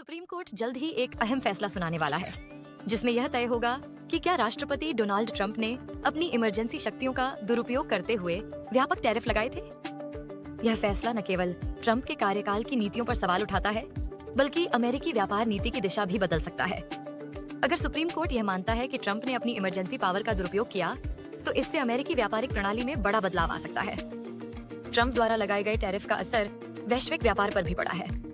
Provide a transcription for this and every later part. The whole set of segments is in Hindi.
सुप्रीम कोर्ट जल्द ही एक अहम फैसला सुनाने वाला है, जिसमें यह तय होगा कि क्या राष्ट्रपति डोनाल्ड ट्रंप ने अपनी इमरजेंसी शक्तियों का दुरुपयोग करते हुए व्यापक टैरिफ लगाए थे। यह फैसला न केवल ट्रंप के कार्यकाल की नीतियों पर सवाल उठाता है, बल्कि अमेरिकी व्यापार नीति की दिशा भी बदल सकता है। अगर सुप्रीम कोर्ट यह मानता है कि ट्रंप ने अपनी इमरजेंसी पावर का दुरुपयोग किया, तो इससे अमेरिकी व्यापारिक प्रणाली में बड़ा बदलाव आ सकता है। ट्रंप द्वारा लगाए गए टैरिफ का असर वैश्विक व्यापार पर भी पड़ा है।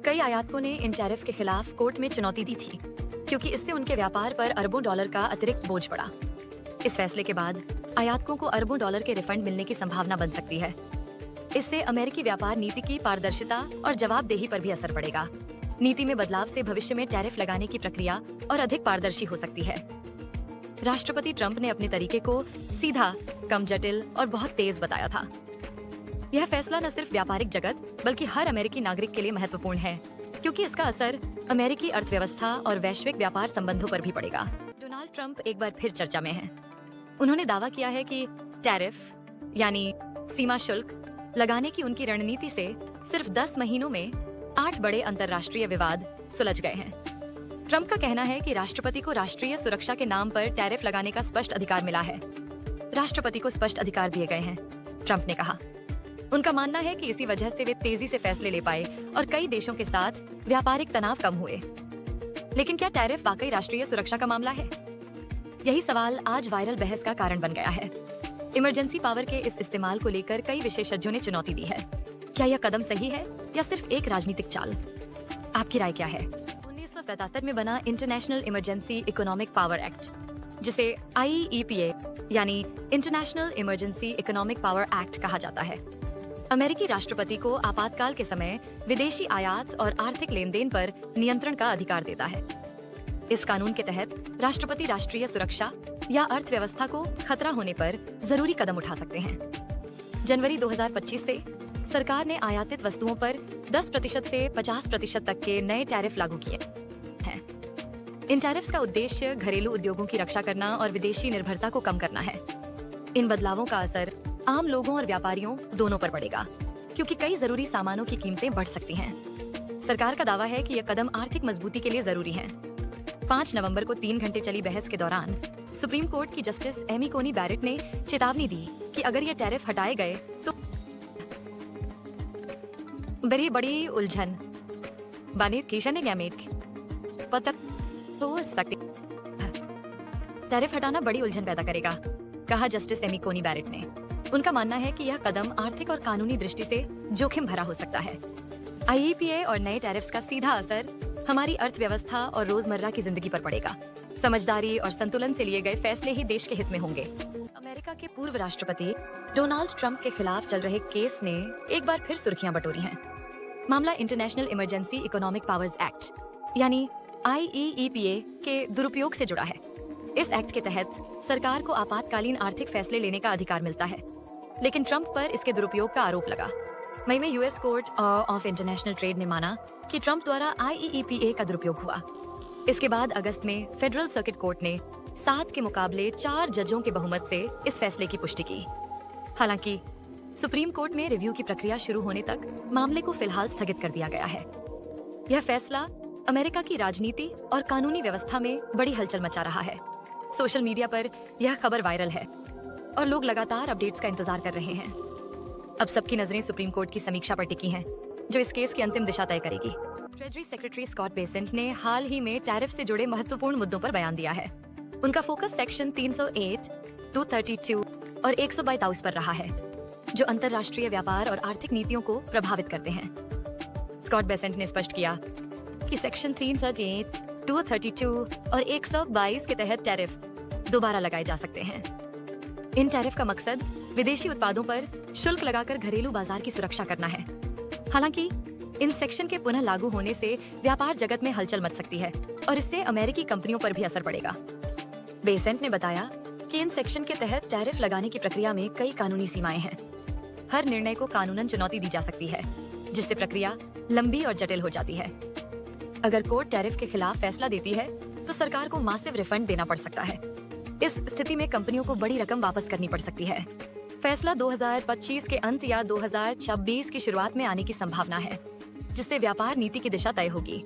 कई आयातकों ने इन टैरिफ के खिलाफ कोर्ट में चुनौती दी थी, क्योंकि इससे उनके व्यापार पर अरबों डॉलर का अतिरिक्त बोझ पड़ा। इस फैसले के बाद आयातकों को अरबों डॉलर के रिफंड मिलने की संभावना बन सकती है। इससे अमेरिकी व्यापार नीति की पारदर्शिता और जवाबदेही पर भी असर पड़ेगा। नीति में बदलाव से भविष्य में टैरिफ लगाने की प्रक्रिया और अधिक पारदर्शी हो सकती है। राष्ट्रपति ट्रंप ने अपने तरीके को सीधा, कम जटिल और बहुत तेज बताया था। यह फैसला न सिर्फ व्यापारिक जगत बल्कि हर अमेरिकी नागरिक के लिए महत्वपूर्ण है, क्योंकि इसका असर अमेरिकी अर्थव्यवस्था और वैश्विक व्यापार संबंधों पर भी पड़ेगा। डोनाल्ड ट्रंप एक बार फिर चर्चा में हैं। उन्होंने दावा किया है कि टैरिफ यानी सीमा शुल्क लगाने की उनकी रणनीति से सिर्फ 10 महीनों में 8 बड़े अंतर्राष्ट्रीय विवाद सुलझ गए हैं। ट्रंप का कहना है कि राष्ट्रपति को राष्ट्रीय सुरक्षा के नाम पर टैरिफ लगाने का स्पष्ट अधिकार मिला है। राष्ट्रपति को स्पष्ट अधिकार दिए गए हैं, ट्रंप ने कहा। उनका मानना है कि इसी वजह से वे तेजी से फैसले ले पाए और कई देशों के साथ व्यापारिक तनाव कम हुए। लेकिन क्या टैरिफ वाकई राष्ट्रीय सुरक्षा का मामला है? यही सवाल आज वायरल बहस का कारण बन गया है। इमरजेंसी पावर के इस इस्तेमाल को लेकर कई विशेषज्ञों ने चुनौती दी है। क्या यह कदम सही है या सिर्फ एक राजनीतिक चाल? आपकी राय क्या है? 1977 में बना international emergency economic power act, जिसे IEEPA यानी international emergency economic power act कहा जाता है, अमेरिकी राष्ट्रपति को आपातकाल के समय विदेशी आयात और आर्थिक लेनदेन पर नियंत्रण का अधिकार देता है। इस कानून के तहत राष्ट्रपति राष्ट्रीय सुरक्षा या अर्थव्यवस्था को खतरा होने पर जरूरी कदम उठा सकते हैं। जनवरी 2025 से सरकार ने आयातित वस्तुओं पर 10% से 50% तक के नए टैरिफ लागू किए हैं। इन टैरिफ्स का उद्देश्य घरेलू उद्योगों की रक्षा करना और विदेशी निर्भरता को कम करना है। इन बदलावों का असर आम लोगों और व्यापारियों दोनों पर पड़ेगा, क्योंकि कई जरूरी सामानों की कीमतें बढ़ सकती हैं। सरकार का दावा है कि यह कदम आर्थिक मजबूती के लिए जरूरी है। 5 नवंबर को 3 घंटे चली बहस के दौरान सुप्रीम कोर्ट की जस्टिस एमी कोनी बैरेट ने चेतावनी दी कि अगर ये टैरिफ हटाए गए तो बड़ी उलझन बने किशन पतक हो सकती। टैरिफ हटाना बड़ी उलझन पैदा करेगा, कहा जस्टिस एमी कोनी बैरेट ने। उनका मानना है कि यह कदम आर्थिक और कानूनी दृष्टि से जोखिम भरा हो सकता है। IEEPA और नए टैरिफ्स का सीधा असर हमारी अर्थव्यवस्था और रोजमर्रा की जिंदगी पर पड़ेगा। समझदारी और संतुलन से लिए गए फैसले ही देश के हित में होंगे। अमेरिका के पूर्व राष्ट्रपति डोनाल्ड ट्रंप के खिलाफ चल रहे केस ने एक बार फिर सुर्खियां बटोरी हैं। मामला international emergency economic powers act यानी IEEPA के दुरुपयोग से जुड़ा है। इस एक्ट के तहत सरकार को आपातकालीन आर्थिक फैसले लेने का अधिकार मिलता है, लेकिन ट्रंप पर इसके दुरुपयोग का आरोप लगा। मई में US court of international trade ने माना कि ट्रंप द्वारा IEEPA का दुरुपयोग हुआ। इसके बाद अगस्त में फेडरल सर्किट कोर्ट ने 7 के मुकाबले 4 जजों के बहुमत से इस फैसले की पुष्टि की। हालांकि सुप्रीम कोर्ट में रिव्यू की प्रक्रिया शुरू होने तक मामले को फिलहाल स्थगित कर दिया गया है। यह फैसला अमेरिका की राजनीति और कानूनी व्यवस्था में बड़ी हलचल मचा रहा है। सोशल मीडिया पर यह खबर वायरल है और लोग लगातार अपडेट्स का इंतजार कर रहे हैं। अब सबकी नजरें सुप्रीम कोर्ट की समीक्षा पर टिकी हैं, जो इस केस की अंतिम दिशा तय करेगी। ट्रेजरी सेक्रेटरी स्कॉट बेसेंट ने हाल ही में टैरिफ से जुड़े महत्वपूर्ण मुद्दों पर बयान दिया है। उनका फोकस सेक्शन 308, 232 और 122 पर रहा है, जो अंतर्राष्ट्रीय व्यापार और आर्थिक नीतियों को प्रभावित करते हैं। स्कॉट बेसेंट ने स्पष्ट किया कि सेक्शन 338, 232 और 122 के तहत टैरिफ दोबारा लगाए जा सकते हैं। इन टैरिफ का मकसद विदेशी उत्पादों पर शुल्क लगाकर घरेलू बाजार की सुरक्षा करना है। हालांकि इन सेक्शन के पुनः लागू होने से व्यापार जगत में हलचल मच सकती है और इससे अमेरिकी कंपनियों पर भी असर पड़ेगा। बेसेंट ने बताया कि इन सेक्शन के तहत टैरिफ लगाने की प्रक्रिया में कई कानूनी सीमाएं हैं। हर निर्णय को कानूनन चुनौती दी जा सकती है, जिससे प्रक्रिया लंबी और जटिल हो जाती है। अगर कोर्ट टैरिफ के खिलाफ फैसला देती है तो सरकार को मासिव रिफंड देना पड़ सकता है। इस स्थिति में कंपनियों को बड़ी रकम वापस करनी पड़ सकती है। फैसला 2025 के अंत या 2026 की शुरुआत में आने की संभावना है, जिससे व्यापार नीति की दिशा तय होगी।